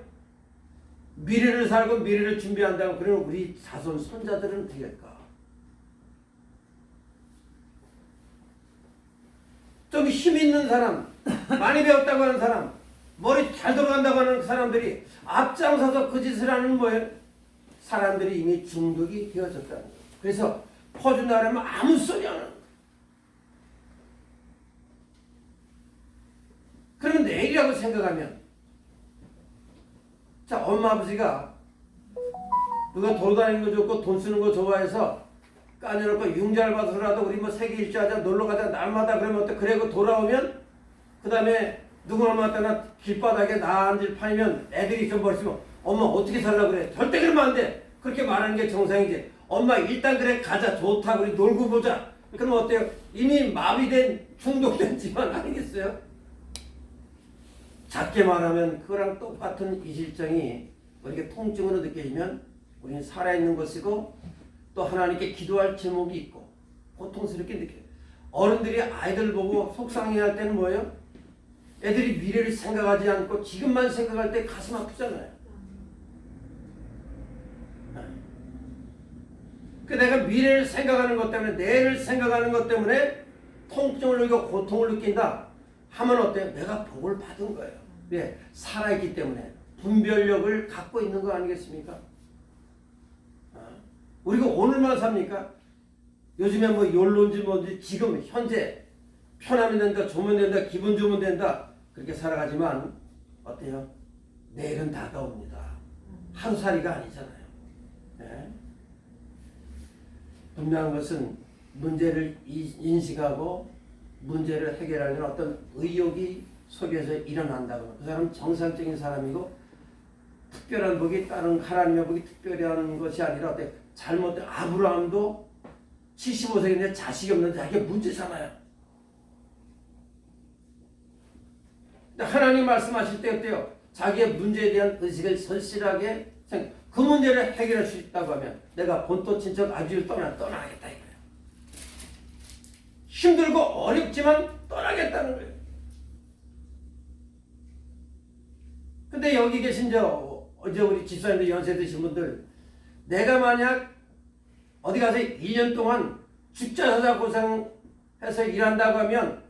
미래를 살고 미래를 준비한다고 그러면 우리 자손 손자들은 어떻게 할까? 좀 힘 있는 사람, 많이 배웠다고 하는 사람, 머리 잘 돌아간다고 하는 사람들이 앞장서서 그 짓을 하는 뭐예요? 사람들이 이미 중독이 되어졌다는 거예요. 그래서 퍼준다면 아무 소리 안 하는 거예요. 그러면 내일이라고 생각하면 자, 엄마 아버지가 누가 돌아다니는 거 좋고 돈 쓰는 거 좋아해서 까내놓고 융자를 받아서라도 우리 뭐 세계 일주하자 놀러가자 날마다 그러면 어때? 그래고 돌아오면 그 다음에 누구 얼마 때나 길바닥에 나 앉을 판이면 애들이 좀 버리시면 엄마 어떻게 살라 그래? 절대 그러면 안 돼. 그렇게 말하는 게 정상이지. 엄마 일단 그래 가자 좋다 우리 놀고 보자. 그럼 어때요? 이미 마비된 중독된 집안 아니겠어요? 작게 말하면 그거랑 똑같은 이실정이 우리가 통증으로 느껴지면 우리는 살아있는 것이고 또 하나님께 기도할 제목이 있고 고통스럽게 느껴요. 어른들이 아이들 보고 속상해할 때는 뭐예요? 애들이 미래를 생각하지 않고 지금만 생각할 때 가슴 아프잖아요. 그 내가 미래를 생각하는 것 때문에 내일을 생각하는 것 때문에 통증을 느끼고 고통을 느낀다 하면 어때요? 내가 복을 받은 거예요. 왜? 살아있기 때문에 분별력을 갖고 있는 거 아니겠습니까? 우리가 오늘만 삽니까? 요즘에 뭐 욜로인지 뭔지 지금 현재 편하면 된다, 좋으면 된다, 기분 좋으면 된다 그렇게 살아가지만 어때요? 내일은 다가옵니다. 하루살이가 아니잖아요. 네? 분명한 것은 문제를 인식하고 문제를 해결하려는 어떤 의욕이 속에서 일어난다거나 그 사람은 정상적인 사람이고 특별한 복이 다른 하나님의 복이 특별한 것이 아니라 어때? 잘못된 아브라함도 75세인데 자식이 없는데 이게 문제잖아요. 하나님 말씀하실 때 어때요? 자기의 문제에 대한 의식을 절실하게 그 문제를 해결할 수 있다고 하면 내가 본토 친척 아비를 떠나겠다 이거예요. 힘들고 어렵지만 떠나겠다는 거예요. 근데 여기 계신 어제 우리 집사님들 연세 드신 분들 내가 만약 어디 가서 1년 동안 죽자사자 고생해서 일한다고 하면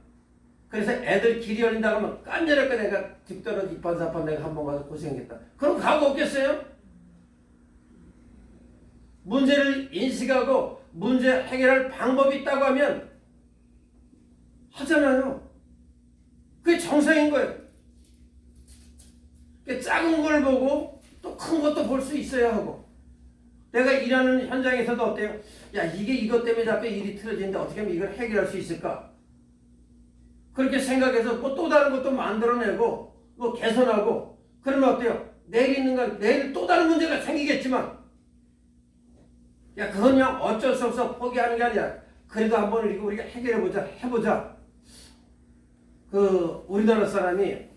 그래서 애들 길이 열린다고 하면 깜짝이야 내가 뒷떨어지 이판사판 내가 한 번 가서 고생했다. 그럼 가고 없겠어요? 문제를 인식하고 문제 해결할 방법이 있다고 하면 하잖아요. 그게 정상인 거예요. 작은 걸 보고 또 큰 것도 볼 수 있어야 하고 내가 일하는 현장에서도 어때요? 야 이게 이것 때문에 자꾸 일이 틀어지는데 어떻게 하면 이걸 해결할 수 있을까? 그렇게 생각해서 뭐 또 다른 것도 만들어내고 뭐 개선하고 그러면 어때요? 내일 있는 건 내일 또 다른 문제가 생기겠지만 야 그건 그냥 어쩔 수 없어 포기하는 게 아니라 그래도 한번 이거 우리가 해결해보자 해보자. 그 우리나라 사람이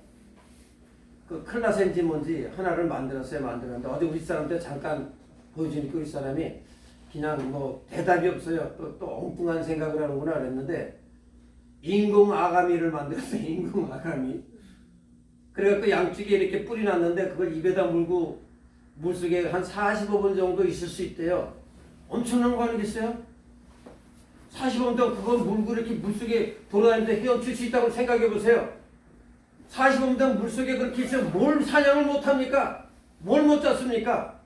그 클라센지 뭔지 하나를 만들었는데 어디 우리 사람들 잠깐 보여주니까 우리 사람이 그냥 뭐 대답이 없어요. 또 엉뚱한 생각을 하는구나 그랬는데 인공 아가미를 만들었어요. 인공 아가미. 그래갖고 양쪽에 이렇게 뿌리 놨는데 그걸 입에다 물고 물속에 한 45분 정도 있을 수 있대요. 엄청난 거 아니겠어요? 45분 동안 그걸 물고 이렇게 물속에 돌아다니는데 헤엄칠 수 있다고 생각해 보세요. 45분 동안 물속에 그렇게 있으면 뭘 사냥을 못합니까? 뭘 못 잡습니까?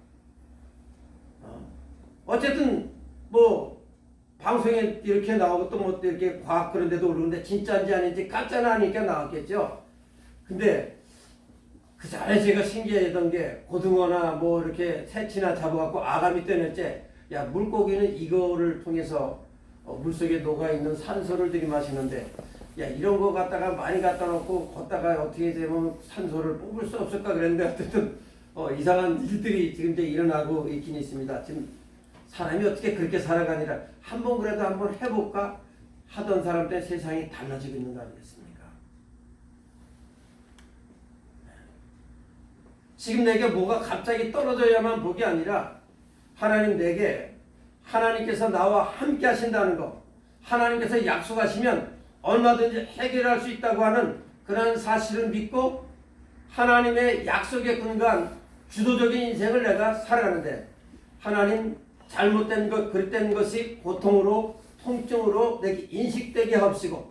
어쨌든 뭐 방송에 이렇게 나오고 또 뭐 이렇게 과학 그런 데도 오르는데 진짜인지 아닌지 가짜는 아니니까 나왔겠죠. 근데 그 전에 제가 신기했던 게 고등어나 뭐 이렇게 새치나 잡아갖고 아가미 떼낼 때 야 물고기는 이거를 통해서 물속에 녹아있는 산소를 들이마시는데 야 이런 거 갖다가 많이 갖다 놓고 걷다가 어떻게 되면 산소를 뽑을 수 없을까 그랬는데 어쨌든 이상한 일들이 지금 이제 일어나고 있긴 있습니다. 지금 사람이 어떻게 그렇게 살아가니라 한 번 그래도 한번 해볼까 하던 사람 때 세상이 달라지고 있는 거 아니겠습니까? 지금 내게 뭐가 갑자기 떨어져야만 복이 아니라 하나님 내게 하나님께서 나와 함께 하신다는 것, 하나님께서 약속하시면 얼마든지 해결할 수 있다고 하는 그런 사실을 믿고 하나님의 약속에 근거한 주도적인 인생을 내가 살아가는데 하나님 잘못된 것, 그릇된 것이 고통으로 통증으로 내게 인식되게 하옵시고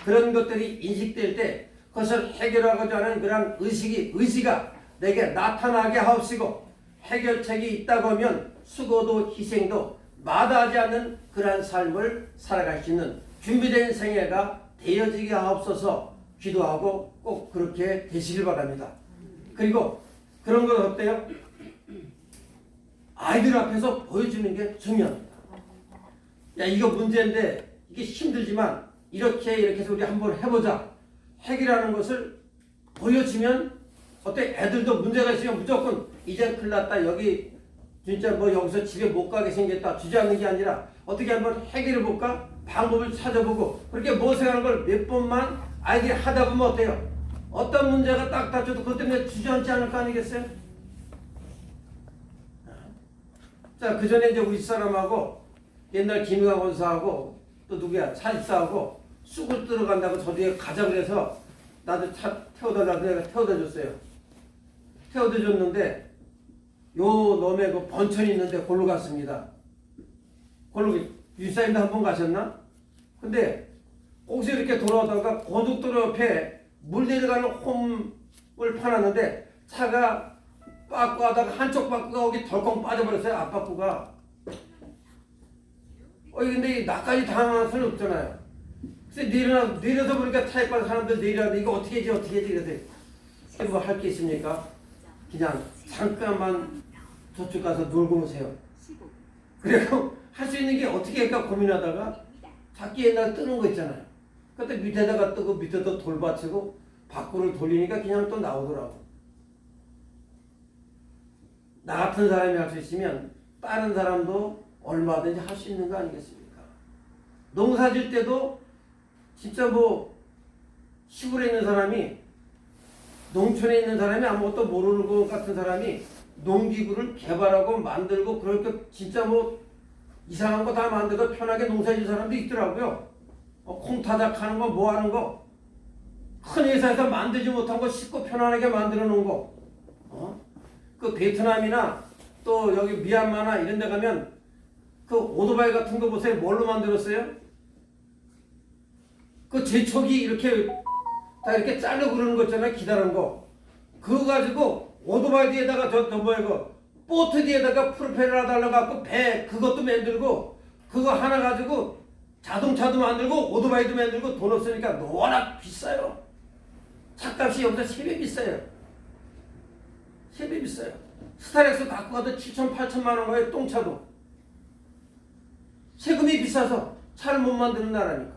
그런 것들이 인식될 때 그것을 해결하고자 하는 그런 의지가 내게 나타나게 하옵시고 해결책이 있다고 하면 수고도 희생도 마다하지 않는 그러한 삶을 살아갈 수 있는 준비된 생애가 되어지게 하옵소서 기도하고 꼭 그렇게 되시길 바랍니다. 그리고 그런 건 어때요? 아이들 앞에서 보여주는 게 중요합니다. 야 이거 문제인데 이게 힘들지만 이렇게 해서 우리 한번 해보자. 해결하는 것을 보여주면 어때? 애들도 문제가 있으면 무조건 이제 큰일 났다. 여기 진짜 뭐 여기서 집에 못 가게 생겼다. 주저앉는 게 아니라 어떻게 한번 해결해 볼까? 방법을 찾아보고 그렇게 모색하는 걸 몇 번만 아이들이 하다 보면 어때요? 어떤 문제가 딱 닥쳐도 그것 때문에 주저앉지 않을 거 아니겠어요? 자, 그 전에 이제 우리 사람하고 옛날 김유아 원사하고 또 누구야? 차집사하고 쑥을 들어간다고 저 뒤에 가자 그래서 나도 차 태워다 놔도 내가 태워다 줬어요. 태워다 줬는데 요 놈의 그 번천이 있는데 골로 갔습니다. 골로 유사님도 한 번 가셨나? 근데 거기서 이렇게 돌아오다가 고속도로 옆에 물 내려가는 홈을 파놨는데 차가 빠꾸 하다가 한쪽 빠꾸가 거기 덜컹 빠져버렸어요. 앞빠꾸가. 근데 나까지 당황할 수는 없잖아요. 그래서 내려서 보니까 차에 빠진 사람들 내려가는데 이거 어떻게 하지 그래서 뭐 할 게 있습니까? 그냥 잠깐만 저쪽 가서 놀고 오세요. 그리고 할 수 있는 게 어떻게 할까 고민하다가 자기 옛날 뜨는 거 있잖아요. 그때 밑에다가 뜨고 밑에도 돌받치고 밖으로 돌리니까 그냥 또 나오더라고. 나 같은 사람이 할 수 있으면 다른 사람도 얼마든지 할 수 있는 거 아니겠습니까? 농사 질 때도 진짜 뭐 시골에 있는 사람이 농촌에 있는 사람이 아무것도 모르는 것 같은 사람이 농기구를 개발하고 만들고 그렇게 진짜 뭐 이상한 거 다 만들어서 편하게 농사질 사람도 있더라고요. 콩타작 하는 거 뭐 하는 거 큰 회사에서 만들지 못한 거 쉽고 편안하게 만들어 놓은 거 그 베트남이나 또 여기 미얀마나 이런 데 가면 그 오토바이 같은 거 보세요. 뭘로 만들었어요? 그 제초기 이렇게 다 이렇게 자르고 그러는 거 있잖아요. 기다란 거. 그거 가지고 오토바이 뒤에다가 그 보트 뒤에다가 프로펠러 달라갖고 배 그것도 만들고 그거 하나 가지고 자동차도 만들고 오토바이도 만들고 돈 없으니까 워낙 비싸요. 차값이 여기서 3배 비싸요. 3배 비싸요. 스타렉스 갖고 가도 7천 8천만 원 거예요. 똥차도. 세금이 비싸서 차를 못 만드는 나라니까.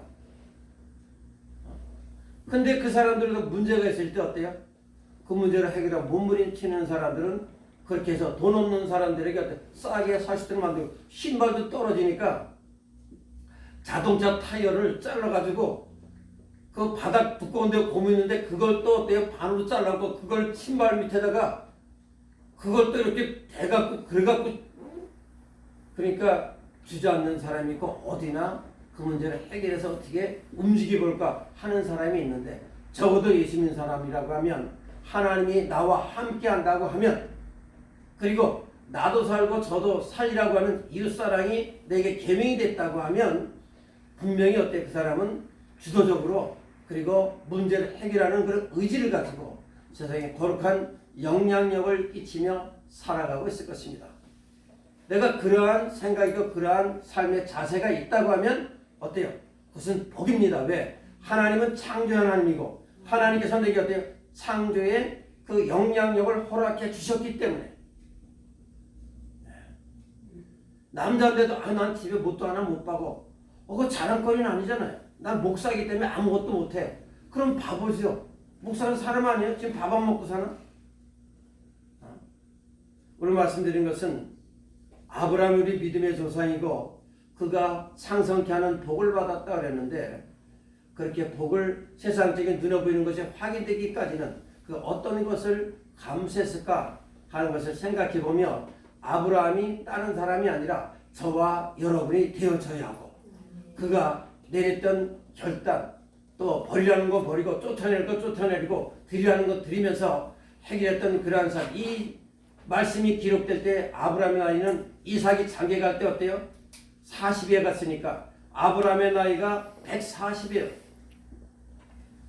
근데 그 사람들도 문제가 있을 때 어때요? 그 문제를 해결하고 몸부림치는 사람들은 그렇게 해서 돈 없는 사람들에게 싸게 사시들 만들고 신발도 떨어지니까 자동차 타이어를 잘라가지고 그 바닥 두꺼운데 고무있는데 그걸 또 어때요? 반으로 잘라고 그걸 신발 밑에다가 그걸 또 이렇게 대갖고 그래갖고 그러니까 주저앉는 사람이 있고 어디나 그 문제를 해결해서 어떻게 움직여볼까 하는 사람이 있는데 적어도 예수 믿는 사람이라고 하면 하나님이 나와 함께 한다고 하면 그리고 나도 살고 저도 살리라고 하는 이웃사랑이 내게 계명이 됐다고 하면 분명히 어때 그 사람은 주도적으로 그리고 문제를 해결하는 그런 의지를 가지고 세상에 거룩한 영향력을 끼치며 살아가고 있을 것입니다. 내가 그러한 생각이고 그러한 삶의 자세가 있다고 하면 어때요? 그것은 복입니다. 왜? 하나님은 창조 하나님이고 하나님께서 내게 어때요? 창조의 그 영향력을 허락해 주셨기 때문에 남자인데도 난 집에 뭣도 하나 못 봐고 그거 자랑거리는 아니잖아요. 난 목사이기 때문에 아무것도 못해. 그럼 바보죠. 목사는 사람 아니에요? 지금 밥 안 먹고 사나? 오늘 말씀드린 것은 아브라함이 우리 믿음의 조상이고 그가 상성케 하는 복을 받았다 그랬는데 그렇게 복을 세상적인 눈에 보이는 것이 확인되기까지는 그 어떤 것을 감수했을까 하는 것을 생각해 보면 아브라함이 다른 사람이 아니라 저와 여러분이 되어져야 하고 그가 내렸던 결단 또 버리라는 거 버리고 쫓아낼 거 쫓아내리고 드리라는 거 드리면서 해결했던 그러한 삶. 이 말씀이 기록될 때 아브라함의 나이는 이삭이 장계 갈 때 어때요? 40에 갔으니까 아브라함의 나이가 140이에요.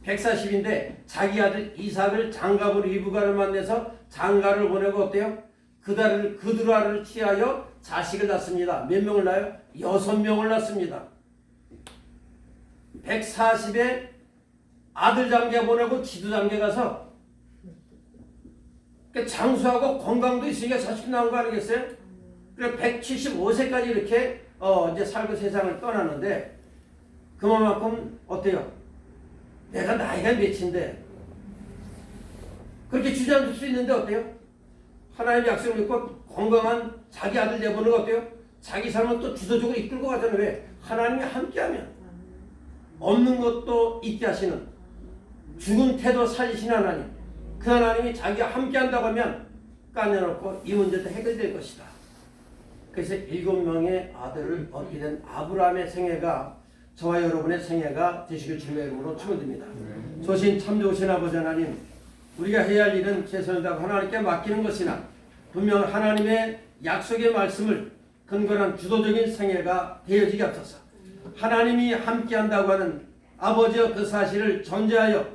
140인데 자기 아들 이삭을 장갑으로 이브가를 만나서 장가를 보내고 어때요? 그드라를 취하여 자식을 낳습니다. 몇 명을 낳아요? 6명을 낳습니다. 140에 아들 장계 보내고 지도 장계 가서 장수하고 건강도 있으니까 자식 낳은 거 아니겠어요? 그래 175세까지 이렇게 이제 살고 세상을 떠나는데 그만큼 어때요? 내가 나이가 몇인데 그렇게 주저앉을 수 있는데 어때요? 하나님의 약속을 믿고 건강한 자기 아들 내보는 거 어때요? 자기 삶은 또 주도적으로 이끌고 가잖아요. 왜? 하나님이 함께하면 없는 것도 있게 하시는 죽은 태도 살리신 하나님 그 하나님이 자기가 함께한다고 하면 까내놓고 이 문제도 해결될 것이다. 그래서 7명의 아들을 얻게 된 아브라함의 생애가 저와 여러분의 생애가 되시길 주님의 이름으로 축원드립니다. 조신 참 좋으신 아버지 하나님 우리가 해야 할 일은 최선을 다하고 하나님께 맡기는 것이나 분명 하나님의 약속의 말씀을 근거한 주도적인 생애가 되어지게 하소서. 하나님이 함께한다고 하는 아버지의 그 사실을 전제하여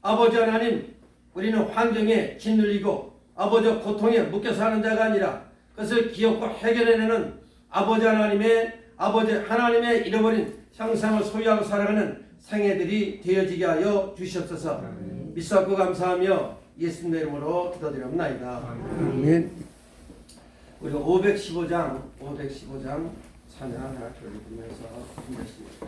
아버지 하나님 우리는 환경에 짓눌리고 아버지의 고통에 묶여 사는 자가 아니라 그것을 기억고 해결해내는 아버지 하나님의 잃어버린 형상을 소유하고 살아가는 생애들이 되어지게 하여 주시옵소서. 믿사옵고 감사하며 예수님의 이름으로 기도드립니다. 아멘. 우리가 515장 찬양 하나 돌리면서 준비했습니다.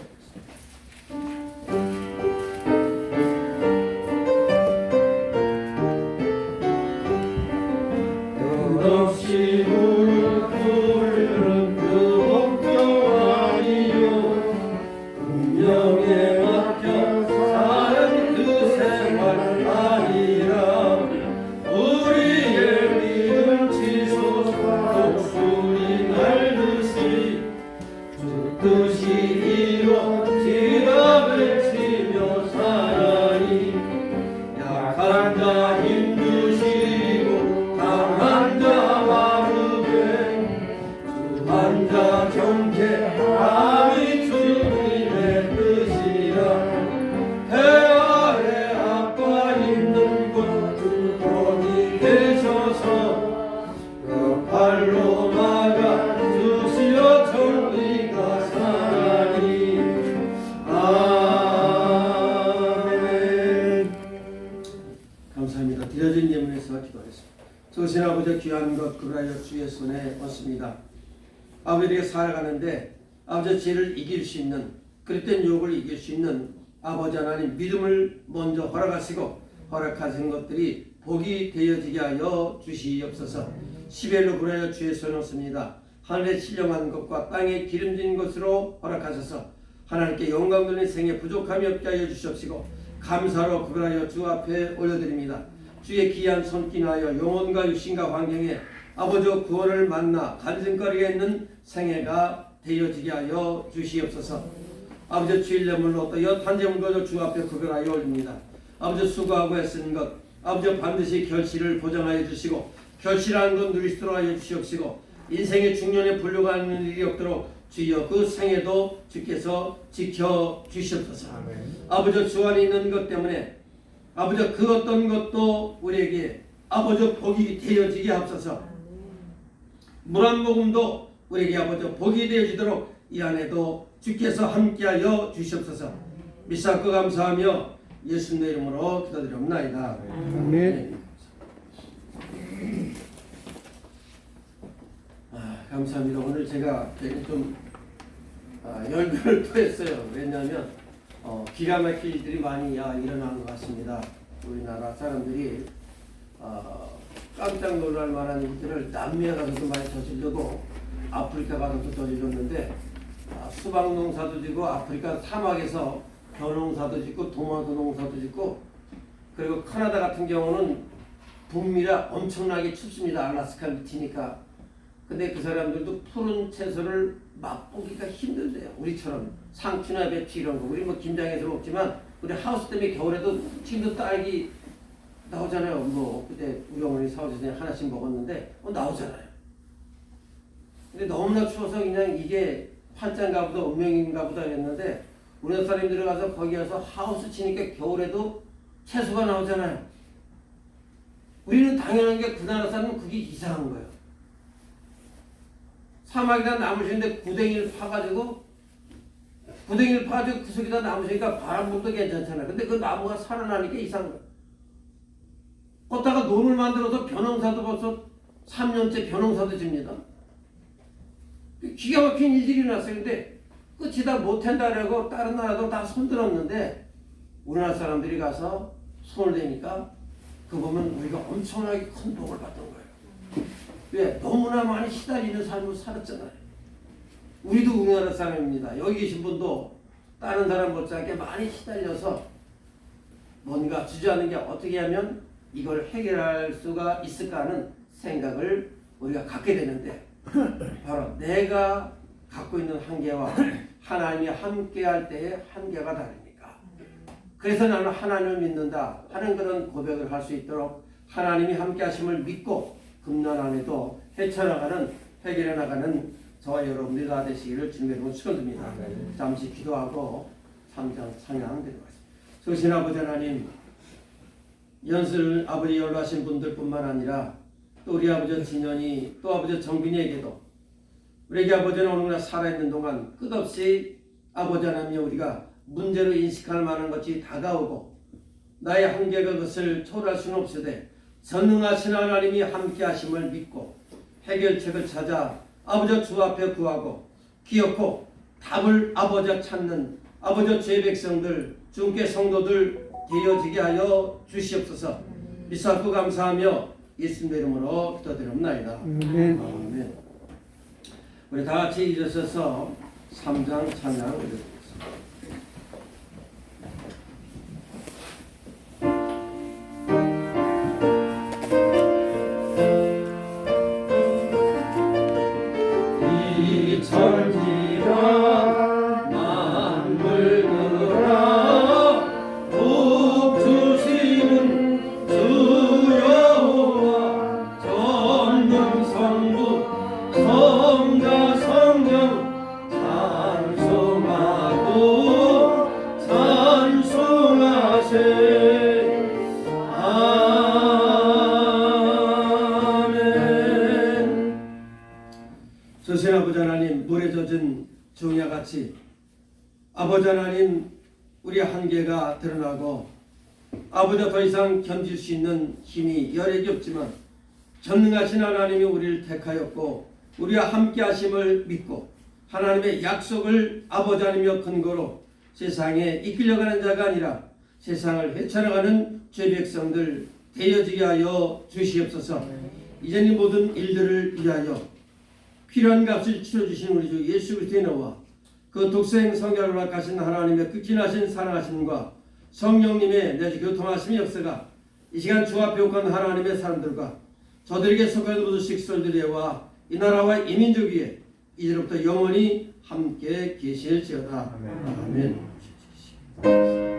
끝없이 부르는 그 복종 아니요 운명에 맡겨 사는 그 생활 아니라 우리의 믿음 치솟아 독수리 날듯이 주 뜻이 이루어지라 외치며 살아니 약한 자 힘드시고 강한 자 마르게 주한 자 경계함이 주님의 뜻이라 해 아래 아빠 힘든 곳 주권이 되셔서 그 발로 막아 주시어 정의가 사니 아멘. 감사합니다. 드려진 예물에서 기도하겠습니다. 좋으신 아버지 귀한 것 그라여 주의 손에 얻습니다. 아버지에게 살아가는데 아버지 죄를 이길 수 있는 그릇된 유혹을 이길 수 있는 아버지 하나님 믿음을 먼저 허락하시고 허락하신 것들이 복이 되어지게 하여 주시옵소서. 시벨로 그라여 주의 손에 얻습니다. 하늘에 신령한 것과 땅에 기름진 것으로 허락하셔서 하나님께 영광 돌리는 생에 부족함이 없게 하여 주시옵시고 감사로 그라여 주 앞에 올려드립니다. 주의 귀한 손길하여 영혼과 육신과 환경에 아버지의 구원을 만나 간증거리가 있는 생애가 되어지게 하여 주시옵소서. 아버지 주일 예물로 또 여탄제물도 주 앞에 구별하여 올립니다. 아버지 수고하고 애쓰는 것 아버지 반드시 결실을 보장하여 주시고 결실하는 것 누리시도록 하여 주시옵시고 인생의 중년에 불려가는 일이 없도록 주여 그 생애도 주께서 지켜주시옵소서. 아버지 주 안에 있는 것 때문에 아버지 그 어떤 것도 우리에게 아버지 복이 되어지게 하옵소서. 물 한 모금도 우리에게 아버지 복이 되어지도록 이 안에도 주께서 함께하여 주시옵소서. 믿사옵고 감사하며 예수님의 이름으로 기도드립니다. 아멘. 감사합니다. 오늘 제가 되게 좀 열변을 토했어요. 왜냐하면 기가 막힐 일들이 많이 일어난 것 같습니다. 우리나라 사람들이 깜짝 놀랄 만한 일들을 남미에 가서도 많이 저질러도 아프리카 가서도 저질렀는데 수박 농사도 짓고 아프리카 사막에서 벼농사도 짓고 토마토 농사도 짓고 그리고 캐나다 같은 경우는 북미라 엄청나게 춥습니다. 알래스카 밑이니까. 근데 그 사람들도 푸른 채소를 맛보기가 힘들대요. 우리처럼 상추나 배추 이런 거. 우리 뭐 김장해서 먹지만 우리 하우스 때문에 겨울에도 지금도 딸기 나오잖아요. 뭐 그때 우리 어머니 사오셔서 하나씩 먹었는데 나오잖아요. 근데 너무나 추워서 그냥 이게 환짠가 보다 운명인가 보다 했는데 우리나라 사람들이 가서 거기 가서 하우스 치니까 겨울에도 채소가 나오잖아요. 우리는 당연한 게 그 나라 사람은 그게 이상한 거예요. 사막에다 나무 심는데 구덩이를 파가지고 그 속에다 나무 심으니까 바람 불도 괜찮잖아요. 근데 그 나무가 살아나니까 이상한 거예요. 걷다가 논을 만들어서 벼농사도 벌써 3년째 벼농사도 집니다. 기가 막힌 일들이 일어났어요. 근데 끝이 다 못한다라고 다른 나라도 다 손들었는데 우리나라 사람들이 가서 손을 대니까 그 보면 우리가 엄청나게 큰 복을 받던 거예요. 왜? 너무나 많이 시달리는 삶을 살았잖아요. 우리도 우리나라 사람입니다. 여기 계신 분도 다른 사람 못지않게 많이 시달려서 뭔가 주저하는 게 어떻게 하면 이걸 해결할 수가 있을까 하는 생각을 우리가 갖게 되는데 바로 내가 갖고 있는 한계와 하나님이 함께할 때의 한계가 다르니까. 그래서 나는 하나님을 믿는다 하는 그런 고백을 할 수 있도록 하나님이 함께하심을 믿고 금난 안에도 헤쳐나가는 해결해 나가는 저와 여러분들이 다 되시기를 주님의 축원드립니다. 잠시 기도하고 3장 찬양 드리겠습니다. 소신 아버지 하나님, 연슬 아버지 연로하신 분들뿐만 아니라 또 우리 아버지 진현이 또 아버지 정빈이에게도 우리에게 아버지는 오늘날 살아있는 동안 끝없이 아버지 하나님이 우리가 문제로 인식할 만한 것이 다가오고 나의 한계가 그것을 초월할 수는 없으되 전능하신 하나님이 함께 하심을 믿고 해결책을 찾아 아버지 주 앞에 구하고 기어코 답을 아버지 찾는 아버지 주의 백성들 주께 성도들 되어지게 하여 주시옵소서. 믿사옵고 감사하며 예수님의 이름으로 기도드립니다. 아멘. 우리 다 같이 일어서서 3장 찬양 드리겠습니다. 천지가 만물들아 복 주시는 주 여호와 전능 성부 성자 성령 찬송하고 찬송하세. 조신 아버지 하나님, 물에 젖은 종이와 같이 아버지 하나님 우리 한계가 드러나고 아버지 더 이상 견딜 수 있는 힘이 여력이 없지만 전능하신 하나님이 우리를 택하였고 우리와 함께 하심을 믿고 하나님의 약속을 아버지 하나님의 근거로 세상에 이끌려가는 자가 아니라 세상을 헤쳐나가는 죄 백성들 되어지게 하여 주시옵소서. 이제는 이 모든 일들을 위하여 필요한 값을 치러주신 우리 주 예수 그리스도의 너와 그 독생 성자로 약하신 하나님의 극진하신 사랑하심과 성령님의 내주 교통하심의 역사가 이 시간 주 앞에 옥한 하나님의 사람들과 저들에게 속한 모든 식솔들에와 이 나라와 이 민족 위에 이제로부터 영원히 함께 계실지어다. 아멘.